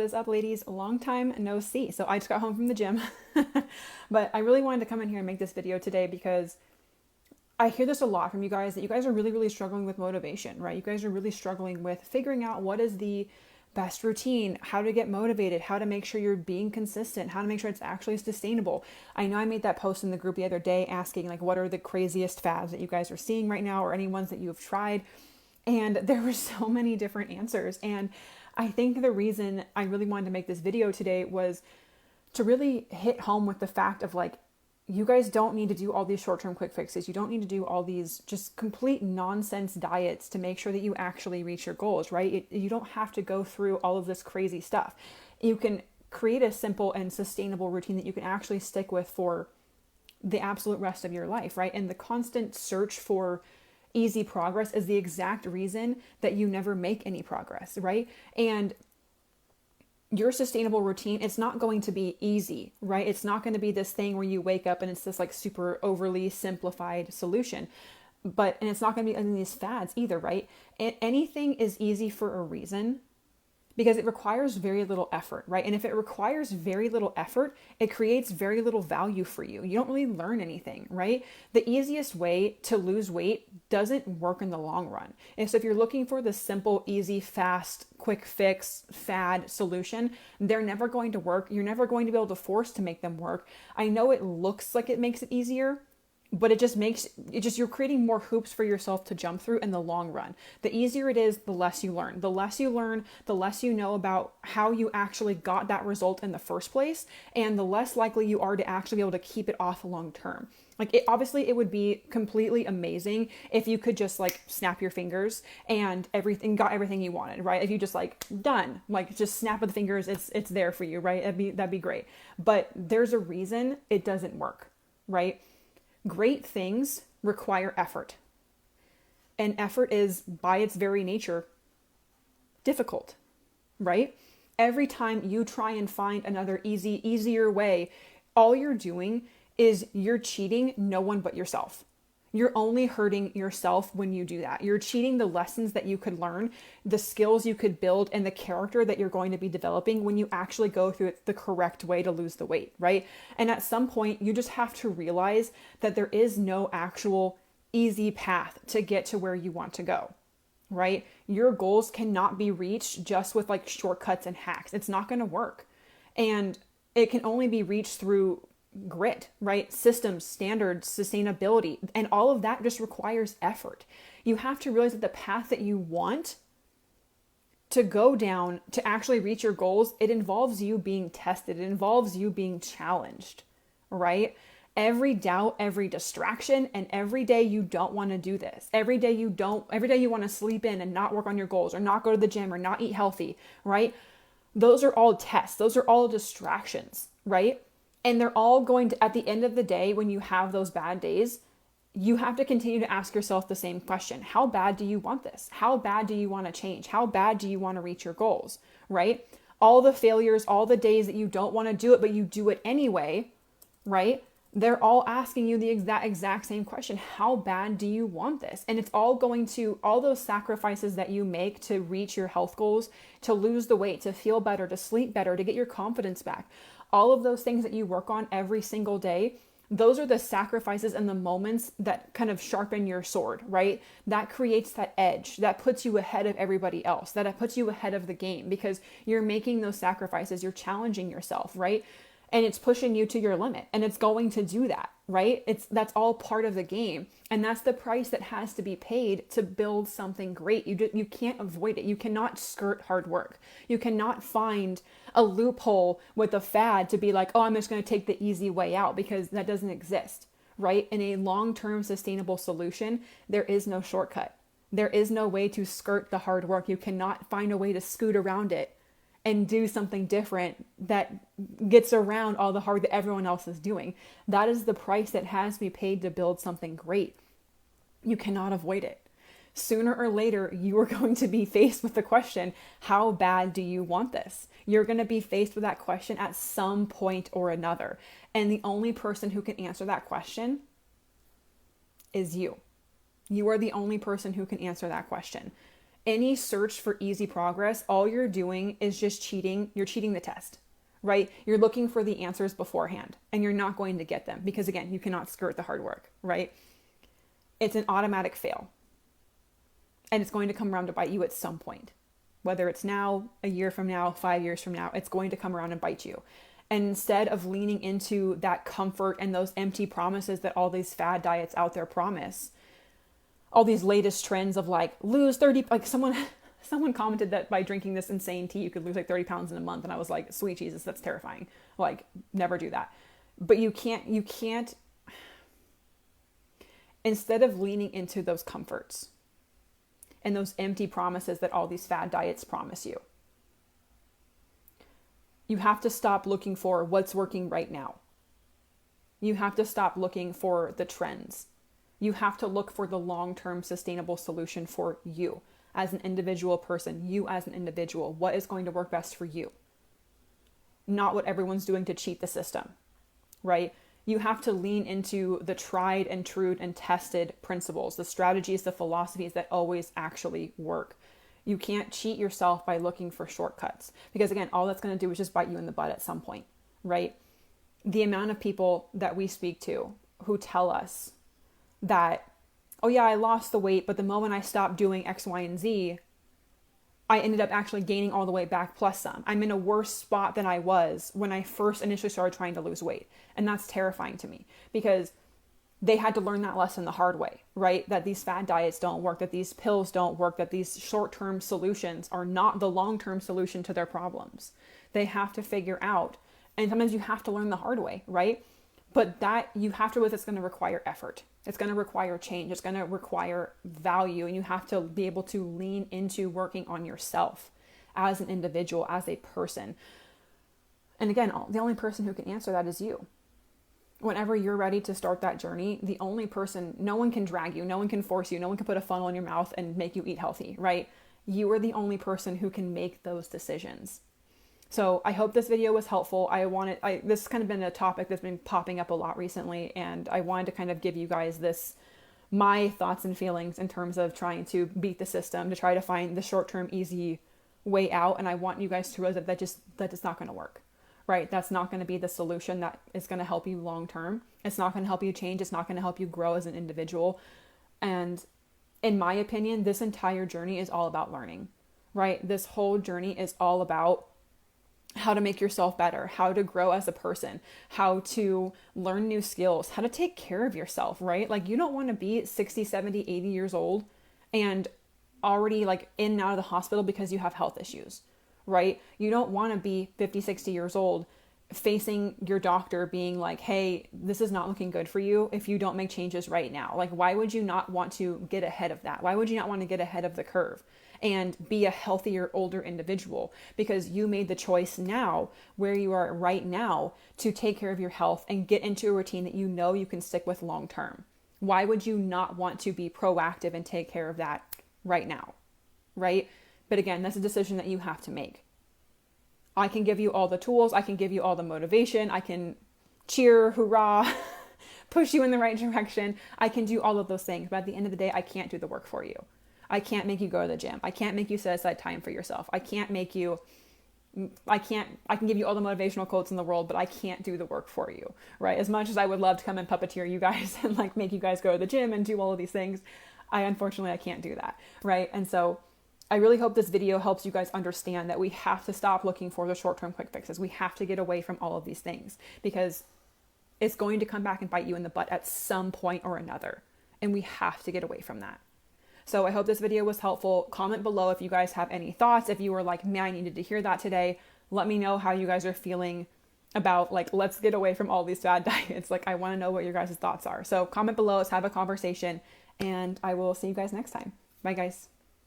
is up, ladies? Long time no see. So I just got home from the gym, but I really wanted to come in here and make this video today because I hear this a lot from you guys that you guys are really, really struggling with motivation, right? You guys are really struggling with figuring out what is the best routine, how to get motivated, how to make sure you're being consistent, how to make sure it's actually sustainable. I know I made that post in the group the other day asking like, what are the craziest fads that you guys are seeing right now or any ones that you have tried? And there were so many different answers. And I think the reason I really wanted to make this video today was to really hit home with the fact of like, you guys don't need to do all these short-term quick fixes. You don't need to do all these just complete nonsense diets to make sure that you actually reach your goals, right? You don't have to go through all of this crazy stuff. You can create a simple and sustainable routine that you can actually stick with for the absolute rest of your life, right? And the constant search for easy progress is the exact reason that you never make any progress, right? And your sustainable routine, it's not going to be easy, right? It's not going to be this thing where you wake up and it's this like super overly simplified solution. And it's not going to be any of these fads either, right? Anything is easy for a reason because it requires very little effort, right? And if it requires very little effort, it creates very little value for you. You don't really learn anything, right? The easiest way to lose weight doesn't work in the long run. And so if you're looking for the simple, easy, fast, quick fix, fad solution, they're never going to work. You're never going to be able to force to make them work. I know it looks like it makes it easier, but you're creating more hoops for yourself to jump through in the long run. The easier it is, the less you learn. The less you learn, the less you know about how you actually got that result in the first place, and the less likely you are to actually be able to keep it off long term. Obviously it would be completely amazing if you could just like snap your fingers and got everything you wanted, right? If you just like done, like just snap of the fingers, it's there for you, right? That'd be great. But there's a reason it doesn't work, right? Great things require effort. And effort is, by its very nature, difficult, right? Every time you try and find another easier way, all you're doing is you're cheating no one but yourself. You're only hurting yourself when you do that. You're cheating the lessons that you could learn, the skills you could build, and the character that you're going to be developing when you actually go through it the correct way to lose the weight, right? And at some point, you just have to realize that there is no actual easy path to get to where you want to go, right? Your goals cannot be reached just with like shortcuts and hacks. It's not going to work. And it can only be reached through grit, right? Systems, standards, sustainability, and all of that just requires effort. You have to realize that the path that you want to go down to actually reach your goals, it involves you being tested. It involves you being challenged, right? Every doubt, every distraction, and every day you don't want to do this. Every day you want to sleep in and not work on your goals or not go to the gym or not eat healthy, right? Those are all tests. Those are all distractions, right? And they're all going to, at the end of the day, when you have those bad days, you have to continue to ask yourself the same question. How bad do you want this? How bad do you want to change? How bad do you want to reach your goals, right? All the failures, all the days that you don't want to do it, but you do it anyway, right? They're all asking you the exact same question. How bad do you want this? And it's all going to, all those sacrifices that you make to reach your health goals, to lose the weight, to feel better, to sleep better, to get your confidence back. All of those things that you work on every single day, those are the sacrifices and the moments that kind of sharpen your sword, right? That creates that edge that puts you ahead of everybody else, that puts you ahead of the game because you're making those sacrifices, you're challenging yourself, right? And it's pushing you to your limit, and it's going to do that, right? That's all part of the game, and that's the price that has to be paid to build something great. You can't avoid it. You cannot skirt hard work. You cannot find a loophole with a fad to be like, oh, I'm just going to take the easy way out, because that doesn't exist, right? In a long-term sustainable solution, there is no shortcut. There is no way to skirt the hard work. You cannot find a way to scoot around it and do something different that gets around all the hard that everyone else is doing. That is the price that has to be paid to build something great. You cannot avoid it. Sooner or later, you are going to be faced with the question, how bad do you want this? You're going to be faced with that question at some point or another. And the only person who can answer that question is you. You are the only person who can answer that question. Any search for easy progress, all you're doing is just cheating. You're cheating the test, right? You're looking for the answers beforehand and you're not going to get them because, again, you cannot skirt the hard work, right? It's an automatic fail. And it's going to come around to bite you at some point. Whether it's now, a year from now, 5 years from now, it's going to come around and bite you. And instead of leaning into that comfort and those empty promises that all these fad diets out there promise, all these latest trends of like lose 30, like someone commented that by drinking this insane tea, you could lose like 30 pounds in a month. And I was like, sweet Jesus, that's terrifying. Like, never do that. But you can't, instead of leaning into those comforts and those empty promises that all these fad diets promise you, you have to stop looking for what's working right now. You have to stop looking for the trends. You have to look for the long-term sustainable solution for you as an individual person, you as an individual. What is going to work best for you? Not what everyone's doing to cheat the system, right? You have to lean into the tried and true and tested principles, the strategies, the philosophies that always actually work. You can't cheat yourself by looking for shortcuts because, again, all that's going to do is just bite you in the butt at some point, right? The amount of people that we speak to who tell us that, oh yeah, I lost the weight, but the moment I stopped doing X, Y, and Z, I ended up actually gaining all the way back plus some. I'm in a worse spot than I was when I first initially started trying to lose weight. And that's terrifying to me because they had to learn that lesson the hard way, right? That these fad diets don't work, that these pills don't work, that these short-term solutions are not the long-term solution to their problems. They have to figure out, and sometimes you have to learn the hard way, right? But that you have to, it's going to require effort. It's going to require change. It's going to require value. And you have to be able to lean into working on yourself as an individual, as a person. And again, the only person who can answer that is you. Whenever you're ready to start that journey, the only person, no one can drag you, no one can force you, no one can put a funnel in your mouth and make you eat healthy, right? You are the only person who can make those decisions. So I hope this video was helpful. This has kind of been a topic that's been popping up a lot recently, and I wanted to kind of give you guys my thoughts and feelings in terms of trying to beat the system, to try to find the short-term easy way out. And I want you guys to realize that is not going to work, right? That's not going to be the solution that is going to help you long-term. It's not going to help you change. It's not going to help you grow as an individual. And in my opinion, this entire journey is all about learning, right? This whole journey is all about how to make yourself better, how to grow as a person, how to learn new skills, how to take care of yourself, right? Like, you don't want to be 60, 70, 80 years old and already like in and out of the hospital because you have health issues, right? You don't want to be 50, 60 years old facing your doctor being like, hey, this is not looking good for you if you don't make changes right now. Like, why would you not want to get ahead of that? Why would you not want to get ahead of the curve and be a healthier, older individual? Because you made the choice now, where you are right now, to take care of your health and get into a routine that you know you can stick with long term. Why would you not want to be proactive and take care of that right now, right? But again, that's a decision that you have to make. I can give you all the tools. I can give you all the motivation. I can cheer, hurrah, push you in the right direction. I can do all of those things. But at the end of the day, I can't do the work for you. I can't make you go to the gym. I can't make you set aside time for yourself. I can give you all the motivational quotes in the world, but I can't do the work for you, right? As much as I would love to come and puppeteer you guys and like make you guys go to the gym and do all of these things, unfortunately, I can't do that, right? And so I really hope this video helps you guys understand that we have to stop looking for the short-term quick fixes. We have to get away from all of these things because it's going to come back and bite you in the butt at some point or another. And we have to get away from that. So I hope this video was helpful. Comment below if you guys have any thoughts. If you were like, man, I needed to hear that today. Let me know how you guys are feeling about like, let's get away from all these bad diets. Like, I want to know what your guys' thoughts are. So comment below, let's have a conversation, and I will see you guys next time. Bye guys.